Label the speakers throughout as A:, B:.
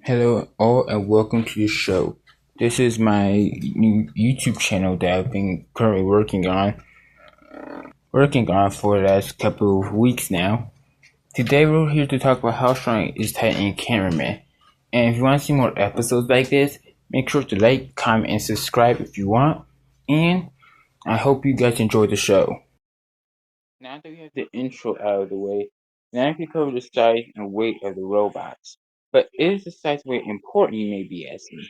A: Hello, all, and welcome to the show. This is my new YouTube channel that I've been currently working on for the last couple of weeks now. Today, we're here to talk about how strong is Titan Cameraman. And if you want to see more episodes like this, make sure to like, comment, and subscribe if you want. And I hope you guys enjoy the show. Now that we have the intro out of the way, now we can cover the size and weight of the robots. But is the size and weight important, you may be asking?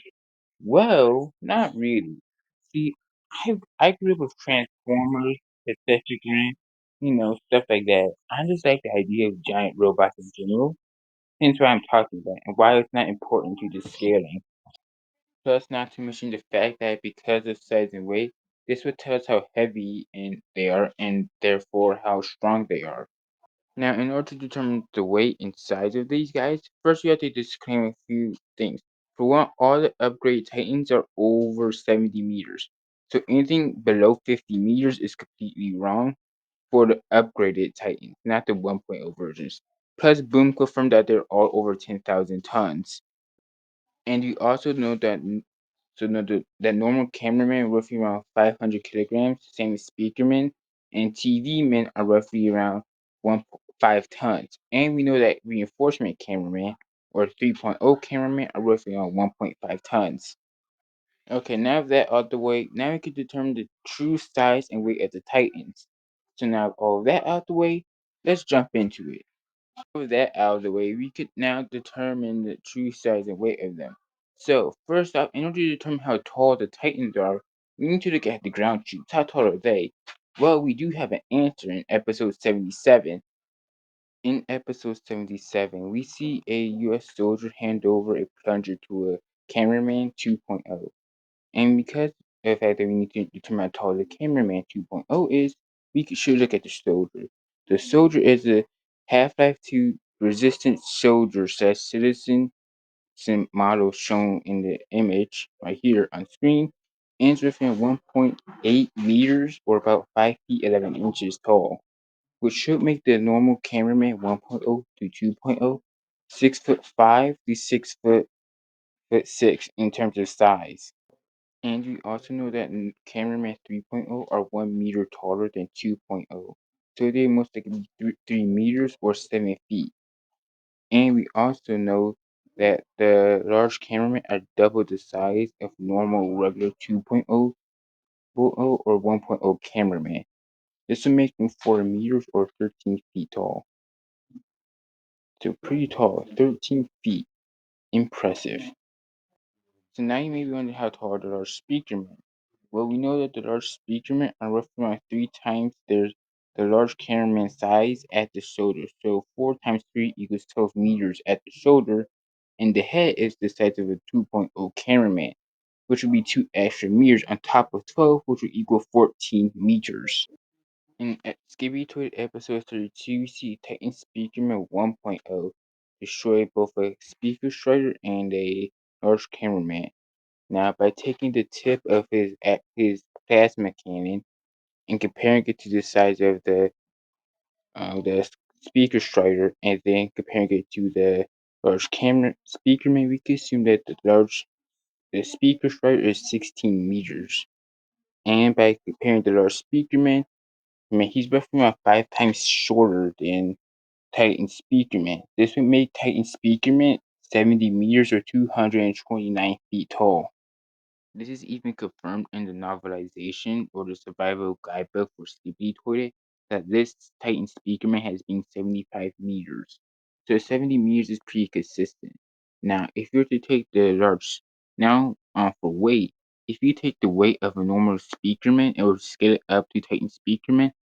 A: Well, not really. See, I grew up with Transformers, Decepticons, stuff like that. I just like the idea of giant robots in general. Hence why I'm talking about it, and why it's not important to the scaling. Plus, not to mention the fact that because of size and weight, this would tell us how heavy and they are, and therefore how strong they are. Now, in order to determine the weight and size of these guys, first you have to disclaim a few things. For one, all the upgrade Titans are over 70 meters. So anything below 50 meters is completely wrong for the upgraded Titans, not the 1.0 versions. Plus, Boom confirmed that they're all over 10,000 tons. And you also know that that normal cameramen roughly around 500 kilograms, same as speakermen, and TV men are roughly around 1.5 tons. And we know that reinforcement cameramen or 3.0 cameramen are roughly around 1.5 tons. Okay, now that out the way, now we can determine the true size and weight of the Titans. So now all that out the way, let's jump into it. With that out of the way, we could now determine the true size and weight of them. So, first off, in order to determine how tall the Titans are, we need to look at the ground troops. How tall are they? Well, we do have an answer in episode 77. In episode 77, we see a US soldier hand over a plunger to a cameraman 2.0. And because of the fact that we need to determine how tall the cameraman 2.0 is, should look at the soldier. The soldier is a Half-Life 2 resistant soldier slash citizen sim model shown in the image right here on screen, and is within 1.8 meters or about 5 feet 11 inches tall, which should make the normal cameraman 1.0 to 2.0 6 foot 5 to 6 foot 6 in terms of size. And we also know that cameraman 3.0 are 1 meter taller than 2.0. So they most likely be 3 meters or 7 feet. And we also know that the large cameramen are double the size of normal regular 2.0 or 1.0 cameraman. This will make them 4 meters or 13 feet tall. So pretty tall, 13 feet. Impressive. So now you may be wondering how tall the large speakermen. Well, we know that the large speakermen are roughly around 3 times the large cameraman size at the shoulder. So 4 times 3 equals 12 meters at the shoulder, and the head is the size of a 2.0 cameraman, which would be 2 extra meters on top of 12, which would equal 14 meters. In Skibby Toy episode 32, we see Titan Speakerman 1.0 destroy both a speaker strider and a large cameraman. Now, by taking the tip of his plasma cannon and comparing it to the size of the speaker strider, and then comparing it to the large camera speakerman, we can assume that the speaker strider is 16 meters. And by comparing the large speakerman, he's roughly around 5 times shorter than Titan Speakerman. This would make Titan Speakerman 70 meters or 229 feet tall. This is even confirmed in the novelization or the survival guidebook for Sleepy Toilet that this Titan Speakerman has been 75 meters. So 70 meters is pretty consistent. Now, if you were to take the large, now for weight, if you take the weight of a normal Speakerman and would scale it up to Titan Speakerman,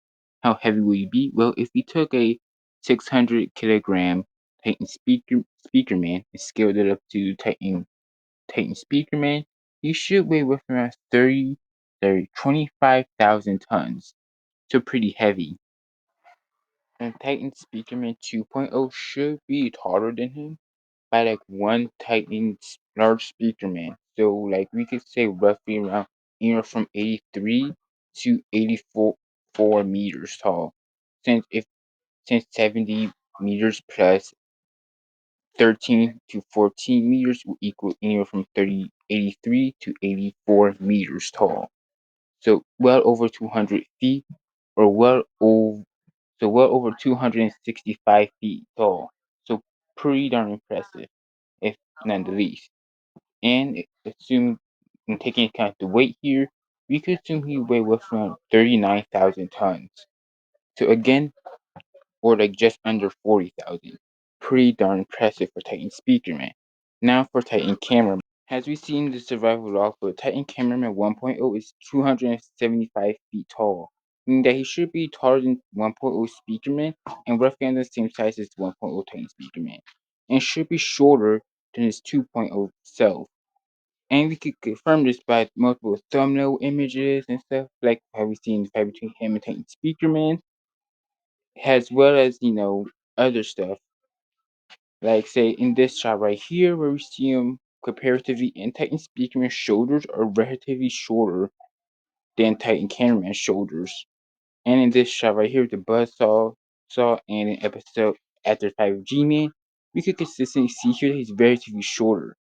A: how heavy will you be? Well, if you took a 600 kilogram Titan Speakerman and scaled it up to Titan Speakerman, you should weigh with around 25,000 tons. So pretty heavy. And Titan Speakerman 2.0 should be taller than him by like one Titan large Speakerman. So like we could say roughly around from 83 to 84 meters tall. Since 70 meters plus 13 to 14 meters will equal anywhere from 83 to 84 meters tall. So well over 200 feet, or well over 265 feet tall. So pretty darn impressive, if none the least. And assume, and taking into account the weight here, we could assume he weighed what's around 39,000 tons. So again, or like just under 40,000. Pretty darn impressive for Titan Speakerman. Now for Titan Cameraman. As we see in the survival log for Titan Cameraman 1.0 is 275 feet tall, meaning that he should be taller than 1.0 Speakerman and roughly on the same size as 1.0 Titan Speakerman, and should be shorter than his 2.0 self. And we could confirm this by multiple thumbnail images and stuff, like how we see in the fight between him and Titan Speakerman, as well as, other stuff. Like, say, in this shot right here, where we see him comparatively, and Titan Speakerman's shoulders are relatively shorter than Titan Cameraman's shoulders. And in this shot right here, the Buzzsaw, and in episode after 5 G-Man, we could consistently see here that he's relatively shorter.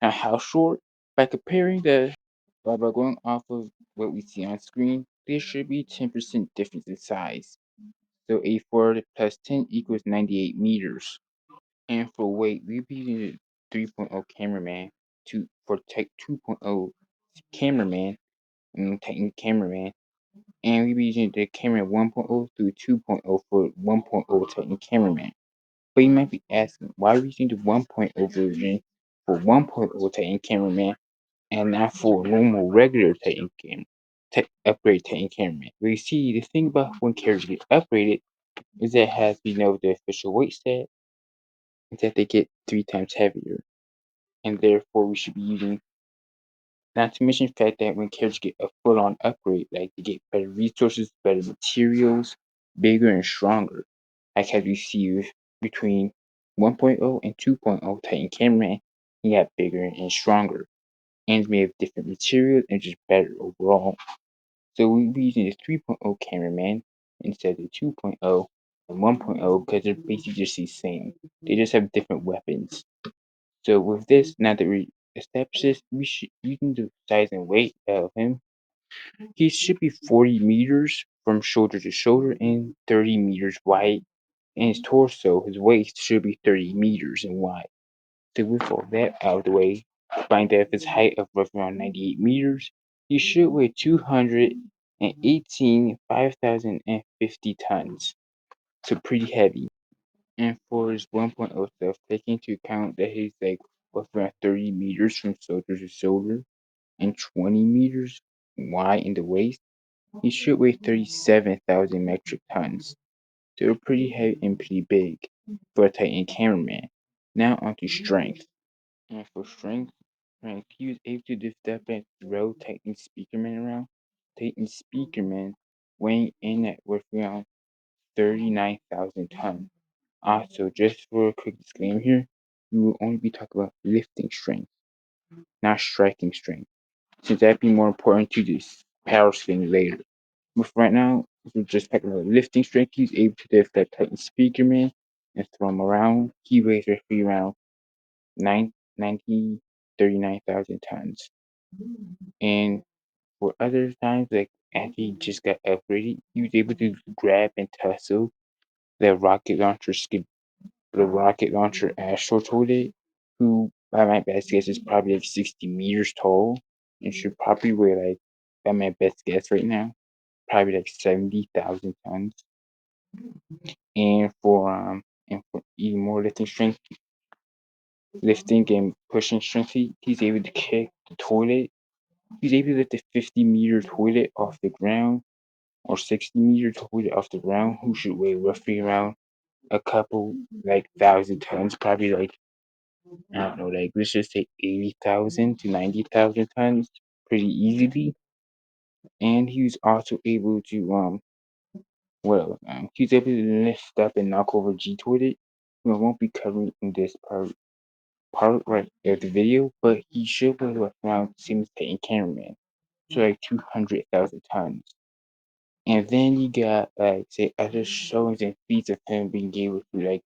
A: Now, how short? By comparing by going off of what we see on screen, there should be 10% difference in size. So 84 plus 10 equals 98 meters. And for weight, we'll be using the 3.0 cameraman for Tech 2.0 cameraman and Titan cameraman. And we'll be using the camera 1.0 through 2.0 for 1.0 Titan cameraman. But you might be asking, why are we using the 1.0 version for 1.0 Titan cameraman and not for normal regular Titan upgrade Titan cameraman? Well, you see, the thing about when characters get upgraded is that it has, the official weight set, is that they get 3 times heavier. And therefore we should be using, not to mention the fact that when characters get a full-on upgrade, like they get better resources, better materials, bigger and stronger, like as we see between 1.0 and 2.0 Titan Cameraman, he got bigger and stronger, and we have different materials and just better overall. So we'll be using the 3.0 Cameraman instead of the 2.0 and 1.0 because they're basically just the same. They just have different weapons. So with this, now that we established this, we should, using the size and weight of him, he should be 40 meters from shoulder to shoulder and 30 meters wide. And his torso, his waist, should be 30 meters in wide. So with all that out of the way, find that if his height of roughly around 98 meters, he should weigh 218 5,050 tons. So pretty heavy. And for his 1.0 stuff, taking into account that he's like around 30 meters from shoulder to shoulder and 20 meters wide in the waist, he should weigh 37,000 metric tons. They're pretty heavy and pretty big for a Titan cameraman. Now onto strength. And for strength, he was able to lift up and throw Titan Speakerman around. Titan Speakerman weighing in at worth around 39,000 tons. Also, just for a quick disclaimer here, we will only be talking about lifting strength, not striking strength, since that'd be more important to this power swing later. But for right now, we're just talking about lifting strength. He's able to lift that Titan Speakerman and throw him around. He weighs roughly around 39,000 tons. And for other times, like after he just got upgraded, he was able to grab and tussle the rocket launcher Astro Toilet, who by my best guess is probably like 60 meters tall and should probably weigh like, by my best guess right now, probably like 70,000 tons. And for even more lifting and pushing strength, he's able to kick the toilet. He's able to lift a 50-meter toilet off the ground or 60-meter toilet off the ground, who should weigh roughly around a couple like thousand tons, probably like, I don't know, like let's just say 80,000 to 90,000 tons pretty easily. And he was also able to he was able to lift up and knock over G Toilet. I won't be covering in this part right of the video, but he should weigh around the same as Titan Cameraman, so like 200,000 tons. And then you got like say other shows and feats of him being able to like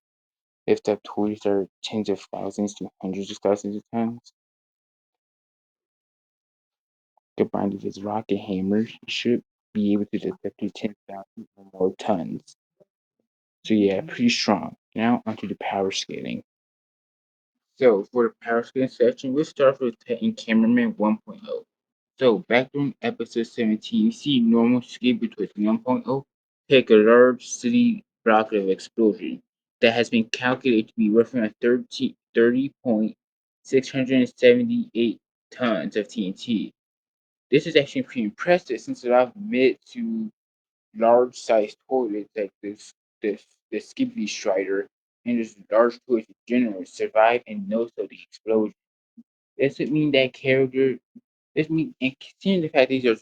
A: If the toys are tens of thousands to hundreds of thousands of tons, combined with its rocket hammer, it should be able to lift up to 10,000 or more tons. So yeah, pretty strong. Now onto the power scaling. So for the power scaling section, we'll start with Titan Cameraman 1.0. So back during episode 17, you see normal scale between 1.0 take a large city block of explosion that has been calculated to be worth around 30.678 tons of TNT. This is actually pretty impressive since a lot of mid to large sized toilets like this the Skippy Strider and this large toilets in general survive and knows of the explosion. This would mean that character this means and considering the fact these are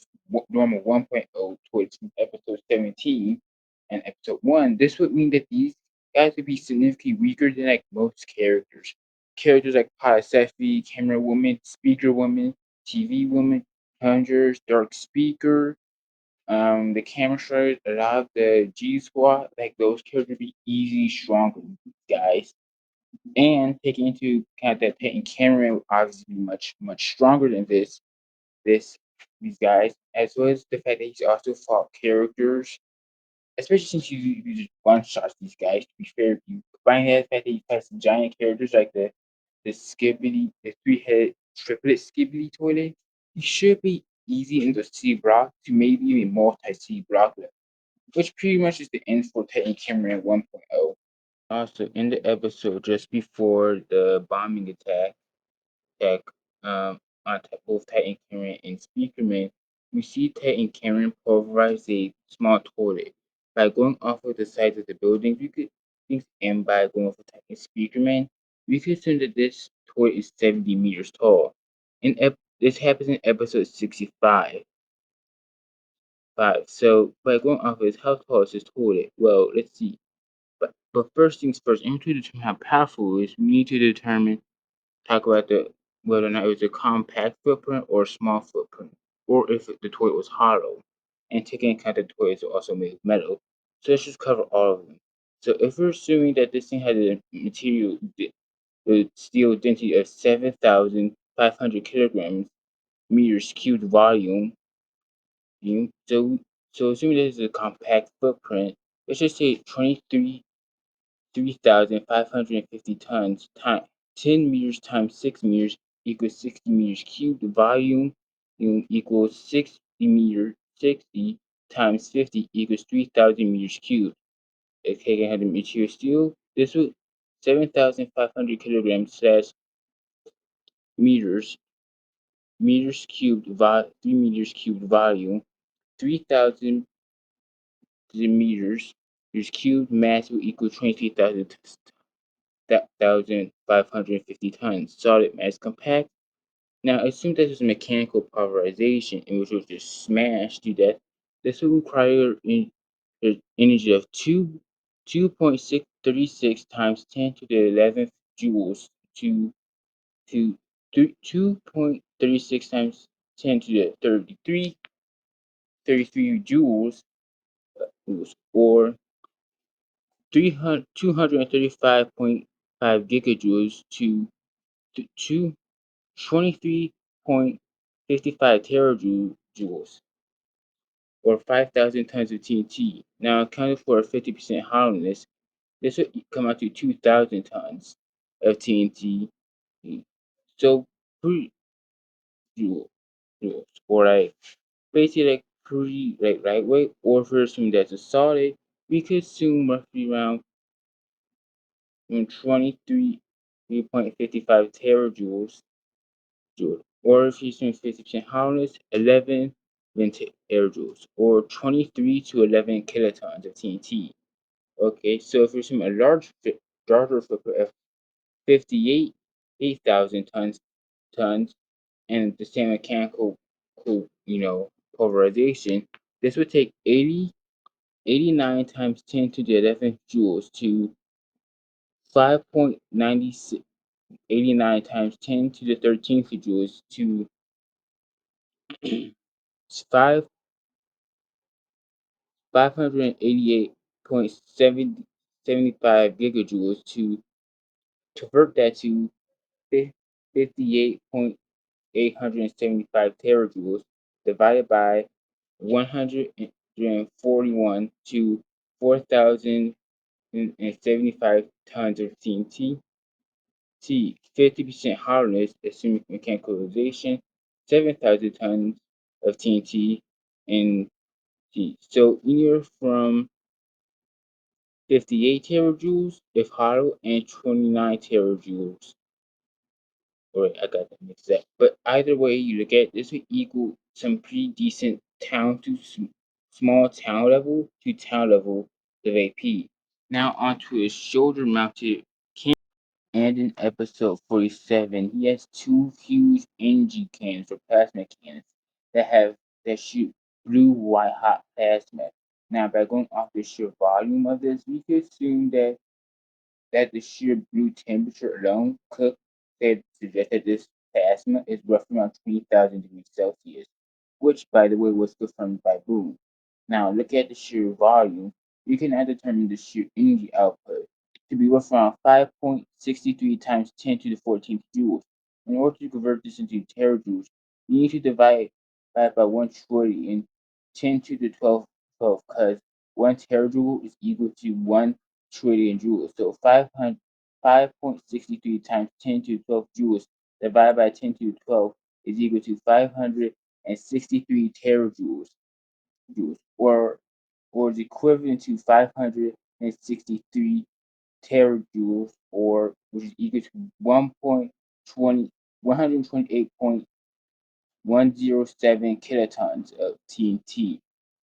A: normal 1.0 towards episode 17 and episode 1, this would mean that these guys would be significantly weaker than like most characters. Characters like Palacefi, Camera Woman, Speaker Woman, TV Woman, Conjurers, Dark Speaker, the Camera Shredders, a lot of the G Squad, like those characters would be easily stronger than these guys. And taking into account that Peyton Cameron would obviously be much stronger than this these guys, as well as the fact that he's also fought characters, especially since you just one shots these guys. To be fair, if you combine that fact that he fights some giant characters like the Skibbity, the three-headed triplet Skibbity toilet, he should be easy in the C block to maybe even multi C block level, which pretty much is the end for Titan Cameron 1.0. Also, in the episode just before the bombing attack on both Titan Cameron and Speakerman, we see Titan Cameron pulverize a small toilet. By going off of the sides of the buildings, we could think, and by going off of Titan Speakerman, we could assume that this toilet is 70 meters tall. This happens in episode 65. So by going off of this, how tall is this toilet? Well, let's see. But first things first, in order to determine how powerful it is, we need to talk about the whether or not it was a compact footprint or a small footprint, or if the toilet was hollow, and taking into account that the toilet is also made of metal. So let's just cover all of them. So if we're assuming that this thing had a the steel density of 7,500 kilograms meters cubed volume, so assuming this is a compact footprint, let's just say 3,550 tons times 10 meters times 6 meters equals 60 meters cubed. The volume equals 60 times 50 equals 3,000 meters cubed. Okay, I had the material steel. This would 7,500 kilograms slash meters cubed 3 meters cubed volume 3,000 meters cubed mass will equal 23,550 tons. Solid mass compact. Now assume that there's a mechanical pulverization in which it was just smashed to death. This will require an energy of 2.636 times 10 to the 11th joules to 2.36 times 10 to the 33 joules, or 235.5 gigajoules to 23.55 terajoules, or 5,000 tons of TNT. Now, accounting for a 50% hollowness, this would come out to 2,000 tons of TNT. So, pretty joules, or like basically like pretty like lightweight. Or if we're assuming that's a solid, we could assume roughly around 23.55 terajoules. Or if you're using 50% hollowness, 11 terajoules, or 23 to 11 kilotons of TNT. Okay, so if you're using a larger footprint of 58,000 tons, and the same mechanical, pulverization, this would take 89 times 10 to the 11th joules to 5.96. 89 times 10 to the 13th joules to 5 588.75 gigajoules to convert that to 58.875 terajoules divided by 141 to 4,075 tons of TNT. 50% hardness, assuming mechanicalization, 7,000 tons of TNT, and T. So anywhere from 58 terajoules if hollow and 29 terajoules. Or I got that mixed up. But either way you look at it, this would equal some pretty decent town to small town level to town level of AP. Now onto his shoulder mounted camera. And in episode 47, he has two huge energy cannons or plasma cannons that shoot blue white hot plasma. Now by going off the sheer volume of this, we could assume that the sheer blue temperature alone could suggest that this plasma is roughly around 20,000 degrees Celsius, which, by the way, was confirmed by Boone. Now, look at the sheer volume. You can now determine the sheer energy output to be roughly around 5.63 times 10 to the 14th joules. In order to convert this into terajoules, you need to divide by 1 trillion 10 to the 12 because 1 terajoule is equal to 1 trillion joules. So 5.63 times 10 to the 12 joules divided by 10 to the 12 is equal to 563 terajoules, or is equivalent to 563 terajoules, or which is equal to 128.107 kilotons of TNT,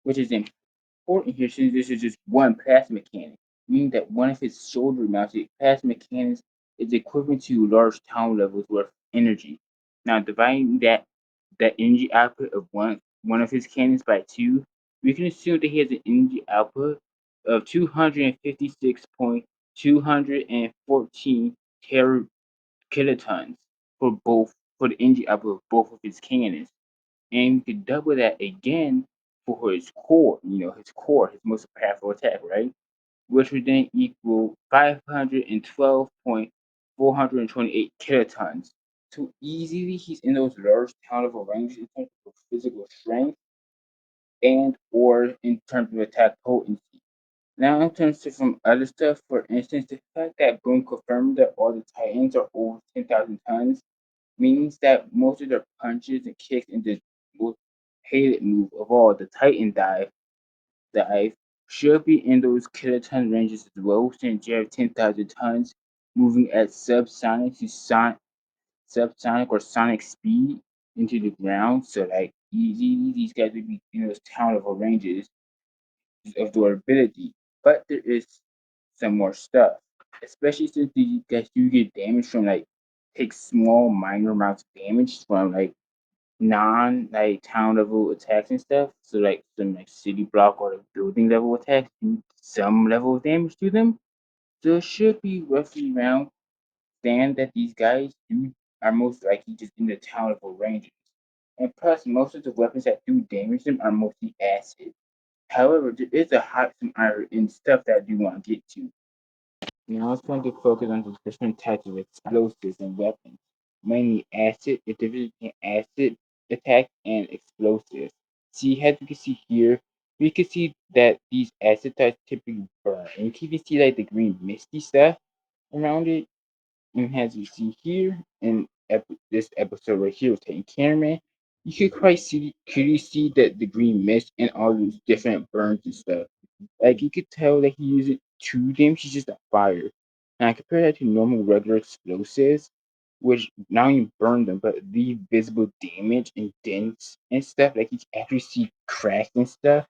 A: which is important here since this is just one plasma cannon, meaning that one of his shoulder-mounted plasma cannons is equivalent to large town levels worth of energy. Now, dividing that energy output of one of his cannons by two, we can assume that he has an energy output of 256.214 kilotons for the energy output of both of his cannons. And you could double that again for his core, his most powerful attack, right? Which would then equal 512.428 kilotons. So easily he's in those large town level ranges in terms of physical strength and or in terms of attack potency. Now in terms of some other stuff, for instance, the fact that Boone confirmed that all the Titans are over 10,000 tons means that most of their punches and kicks in the most hated move of all, the Titan dive, should be in those kiloton ranges as well, since you have 10,000 tons moving at subsonic or sonic speed into the ground. So like easy, these guys would be in those town level ranges of durability. But there is some more stuff, especially since these guys do get damage from take small minor amounts of damage from non town level attacks and stuff. So some city block or building level attacks do some level of damage to them. So it should be roughly around stand that these guys do are most likely just in the town level ranges. And plus most of the weapons that do damage them are mostly acid. However, there is a hot some iron and stuff that I do want to get to. Now it's going to focus on the different types of explosives and weapons, mainly acid, the difference between acid attack and explosives. See, as you can see here, we can see that these acid types typically burn. And you can even see the green misty stuff around it. And as you see here in this episode right here with Titan Cameraman, you could quite clearly see that the green mist and all these different burns and stuff. Like you could tell that he used it to damage just a fire. And I compare that to normal regular explosives, which not only burn them but leave visible damage and dents and stuff. Like you can actually see cracks and stuff.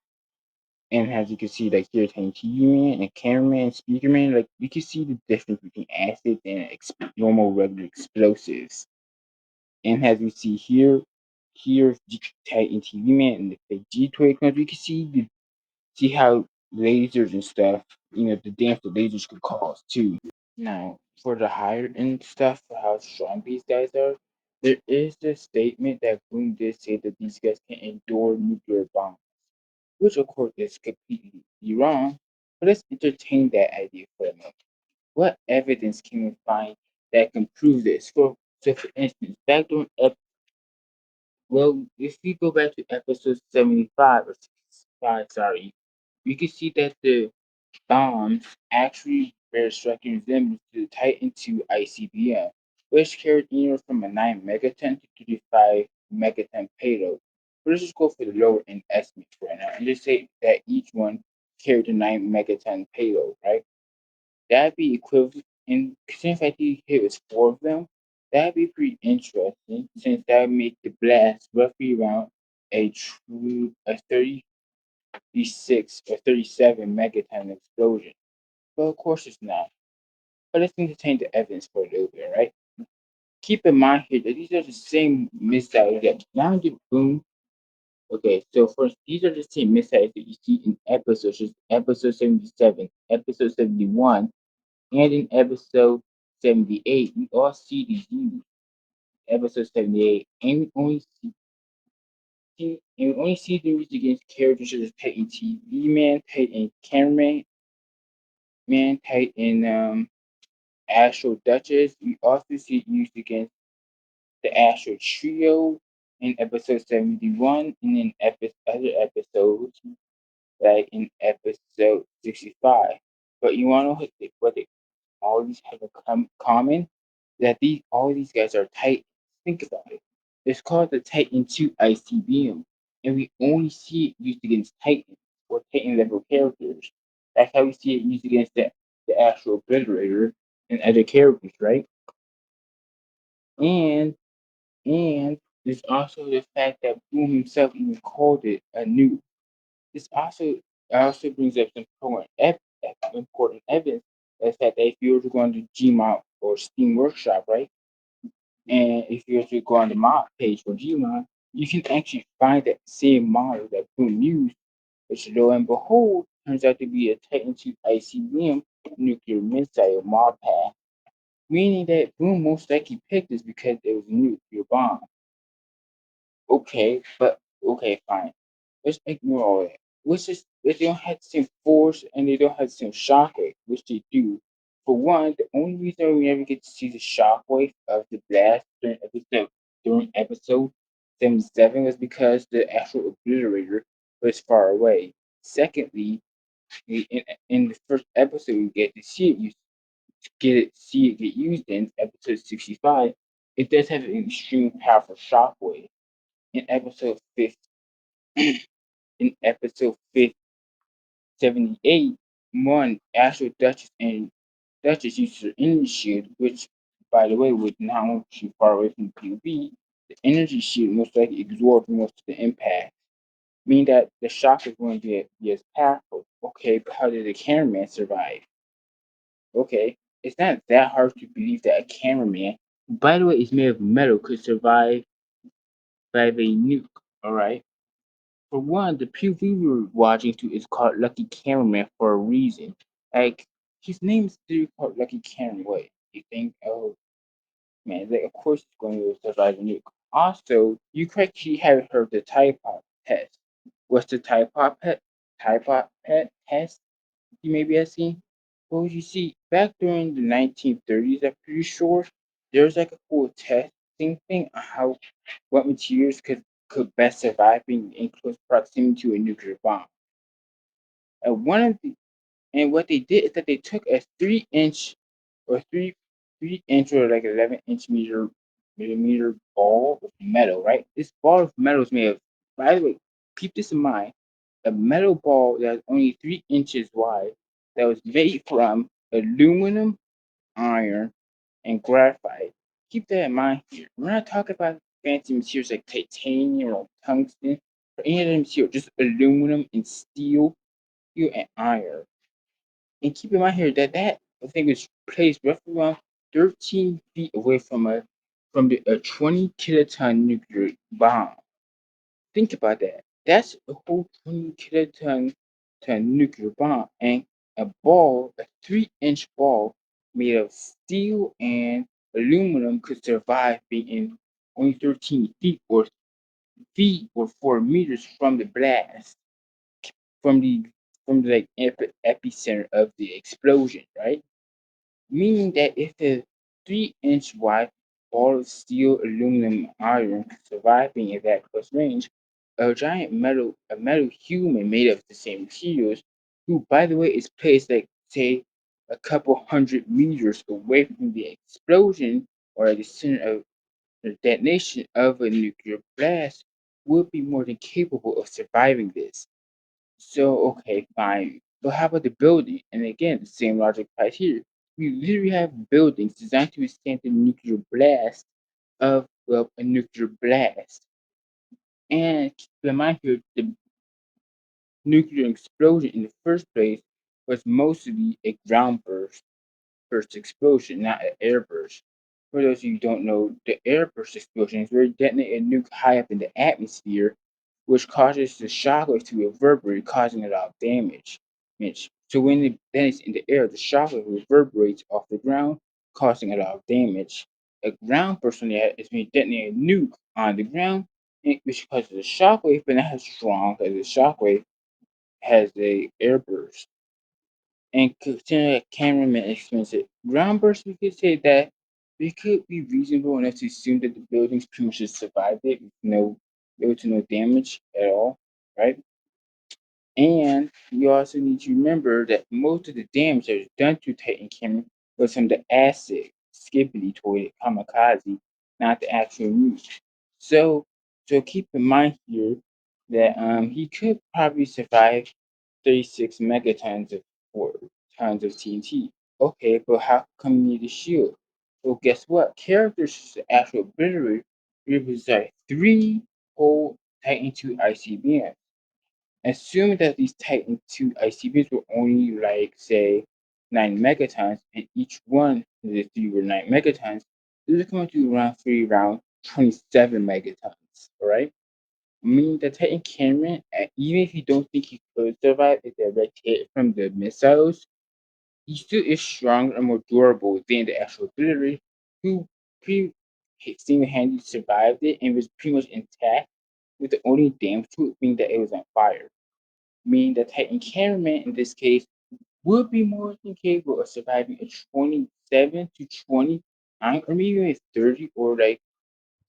A: And as you can see, here, Tiny TV Man and Cameraman and Speaker Man, you can see the difference between acid and normal regular explosives. And as we see here, Titan TV Man and the fake G-Twig comes, we can see how lasers and stuff, the damage the lasers could cause too. Now, for the higher end stuff, for how strong these guys are, there is this statement that Boone did say that these guys can endure nuclear bombs, which of course is completely wrong. But let's entertain that idea for a moment. What evidence can we find that can prove this. For instance, back during well, if we go back to episode 75 or 65, sorry, we can see that the bombs actually bear striking resemblance to the Titan II ICBM, which carried anywhere from a 9 megaton to 35 megaton payload. But let's just go for the lower end estimates right now and just say that each one carried a 9 megaton payload, right? That'd be equivalent, and since I think it was four of them, that'd be pretty interesting since that would make the blast roughly around a 36 or 37 megaton explosion. But of course it's not. But let's entertain the evidence for a little bit, right? Keep in mind here that these are the same missiles that now the boom. Okay, so first these are the same missiles that you see in episodes, just episode 77, episode 71, and in episode 78. We all see these used. Episode 78, and we only see them used against characters such as Titan TV Man, Titan Cameraman, Man, Titan Astral Duchess. We also see it used against the Astral Trio in episode 71, and in other episodes, like in episode 65. But you want to know what they all these have in common? That all these guys are Titans. Think about it. It's called the Titan 2 ICBM, and we only see it used against Titans or Titan level characters. That's how we see it used against the actual Obliterator and other characters, right? And and there's also the fact that Boom himself even called it a nuke. This also brings up some important evidence. That's that if you were to go on the Gmod or Steam Workshop, right, and if you were to go on the mod page for Gmod, you can actually find that same model that Boom used, which lo and behold turns out to be a Titan II ICBM nuclear missile mod pack, meaning that Boom most likely picked this because it was a nuclear bomb. Okay, but okay, fine. Let's ignore all that. Which is they don't have the same force and they don't have the same shockwave, which they do. For one, the only reason we never get to see the shockwave of the blast during episode 77 was because the actual obliterator was far away. Secondly, in the first episode we get to see it get used in episode 65. It does have an extreme powerful shockwave. In episode 50, in episode 78, one Astral Duchess and Duchess used her energy shield, which, by the way, would now shoot far away from the POV. The energy shield most likely absorbed most of the impact, meaning that the shock is going to be as powerful. Okay, but how did the cameraman survive? Okay, it's not that hard to believe that a cameraman, who, by the way, is made of metal, could survive by a nuke. All right. For one, the POV we were watching to is called Lucky Cameraman for a reason. Like his name is still called Lucky Cameraman. What you think? Oh man, like of course he's going to survive a nuke. Also, you correctly haven't heard the Typod test. What's the Typod pet test? You maybe have seen. Well, you see, back during the 1930s, I'm pretty sure there was like a whole testing thing on how what materials could best survive being in close proximity to a nuclear bomb. And one of the and what they did is that they took a 3 inch or 3 inch or like 11-inch millimeter ball of metal, right? This ball of metal is made of, by the way, keep this in mind, a metal ball that's only 3 inches wide that was made from aluminum, iron, and graphite. Keep that in mind here. We're not talking about fancy materials like titanium or tungsten or any other material, just aluminum and steel and iron. And keep in mind here that I think was placed roughly around 13 feet away from a 20 kiloton nuclear bomb. Think about that. That's a whole 20 kiloton nuclear bomb, and a 3 inch ball made of steel and aluminum could survive being in only 13 feet or 4 meters from the blast, from the like epicenter of the explosion, right? Meaning that if the 3-inch wide ball of steel, aluminum, iron, surviving at that close range, a metal human made of the same materials, who, by the way, is placed like say a couple hundred meters away from the explosion or at the center of the detonation of a nuclear blast, would be more than capable of surviving this. So, okay, fine. But how about the building? And again, the same logic applies here. We literally have buildings designed to withstand the nuclear blast of, well, a nuclear blast. And keep in mind here, the nuclear explosion in the first place was mostly a ground burst explosion, not an air burst. For those of you who don't know, the air burst explosion is where you detonate a nuke high up in the atmosphere, which causes the shockwave to reverberate, causing a lot of damage. So when then it's in the air, the shockwave reverberates off the ground, causing a lot of damage. A ground burst on the other is when you detonate a nuke on the ground, which causes a shockwave, but not as strong as the shockwave has a air burst. And considering that cameraman expensive ground burst, we could say that we could be reasonable enough to assume that the buildings pretty much just survived it with little to no damage at all, right? And you also need to remember that most of the damage that was done to Titan Cameron was from the acid skippity toilet kamikaze, not the actual nuke. So, so keep in mind here that he could probably survive 36 megatons of or tons of TNT. Okay, but how come you need a shield? Well, guess what? Characters such as actual ability represent three whole Titan 2 ICBMs. Assuming that these Titan 2 ICBMs were only like say 9 megatons, and each one of the three were 9 megatons, this is coming to around 27 megatons. Alright? Meaning that Titan Cameron, even if you don't think he could survive a direct hit from the missiles, he still is stronger and more durable than the actual ability, who pretty single-handedly survived it and was pretty much intact, with the only damage to it being that it was on fire. Meaning that Titan Cameraman in this case would be more than capable of surviving a 27 to 29 or maybe even a 30 or like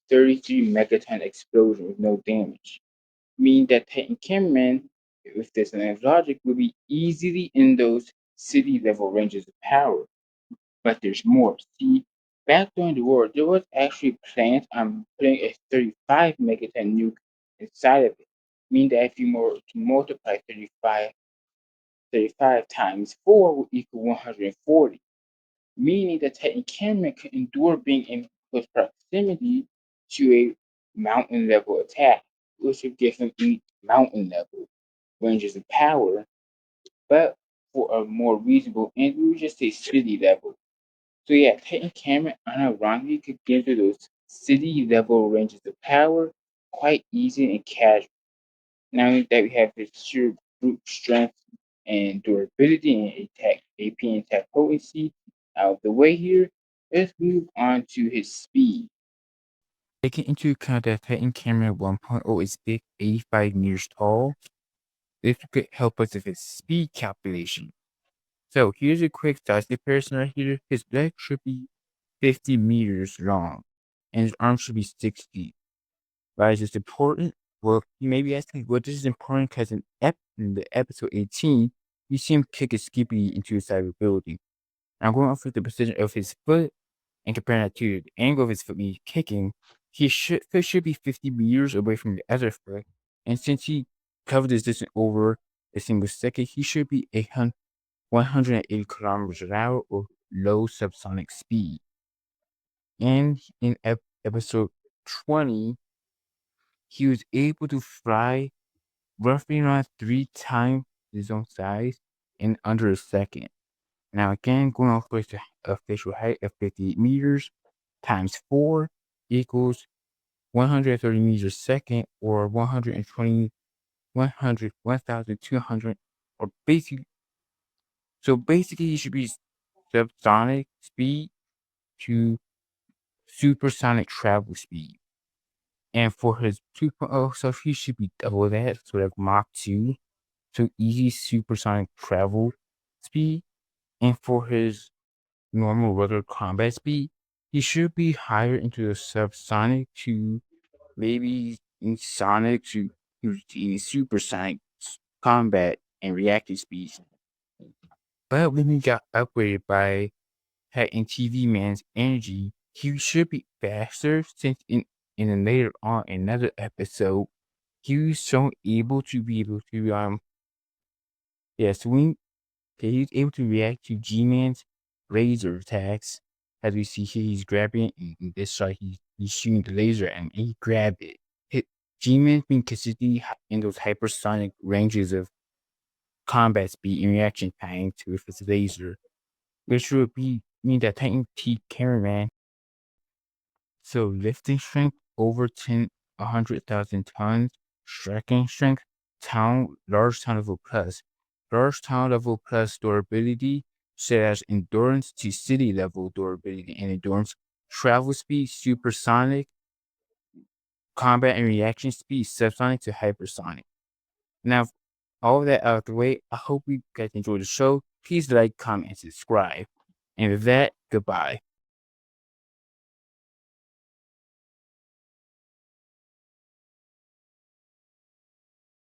A: 33 megaton explosion with no damage. Meaning that Titan Cameraman, with this logic, would be easily in those city level ranges of power. But there's more. See, back during the war, there was actually plans on putting a 35 megaton nuke inside of it. Meaning that if you were to multiply 35 times 4 will equal 140. Meaning that Titan Cameraman could endure being in close proximity to a mountain level attack, which would give him mountain level ranges of power, but for a more reasonable, and we would just say city level. So yeah, Titan Cameron unironically could get to those city level ranges of power quite easy and casual. Now that we have his sheer brute strength and durability and attack AP and attack potency out of the way here, let's move on to his speed.
B: Taking into account that Titan Camera 1.0 is big 85 meters tall, this could help us with his speed calculation. So here's a quick size comparison right here. His leg should be 50 meters long, and his arm should be 60. Why is this important? Well, you may be asking, well, this is important because in the episode 18, you see him kick a Skippy into the side of a building. Now, going off of the position of his foot and comparing that to the angle of his foot when he's kicking, foot should be 50 meters away from the other foot. And since he covered this distance over a single second, he should be 180 kilometers an hour or low subsonic speed. And in episode 20, he was able to fly roughly around 3 times his own size in under a second. Now, again, going off with the official height of 58 meters times 4 equals 130 meters a second or 120, 100, 1,200, or basically, so basically, it should be subsonic speed to supersonic travel speed. And for his 2.0 stuff, he should be double that, so like Mach 2, so easy supersonic travel speed. And for his normal regular combat speed, he should be higher into the subsonic to maybe in sonic to supersonic combat and reactive speeds. But when he got upgraded by Titan TV Man's energy, he should be faster since in a later on another episode, he was so able to be able to swing. He was able to react to G-Man's laser attacks. As we see here, he's grabbing it. In this shot, he's shooting the laser and he grabbed it. G-Man's been consistently in those hypersonic ranges of combat speed and reaction time to with his laser, which would mean that Titan T Cameraman. So lifting strength over 100,000 tons, striking strength, large town level plus. Large town level plus durability, such as endurance to city level durability and endurance, travel speed, supersonic, combat and reaction speed, subsonic to hypersonic. Now, all of that out of the way, I hope you guys enjoyed the show. Please like, comment, and subscribe. And with that, goodbye.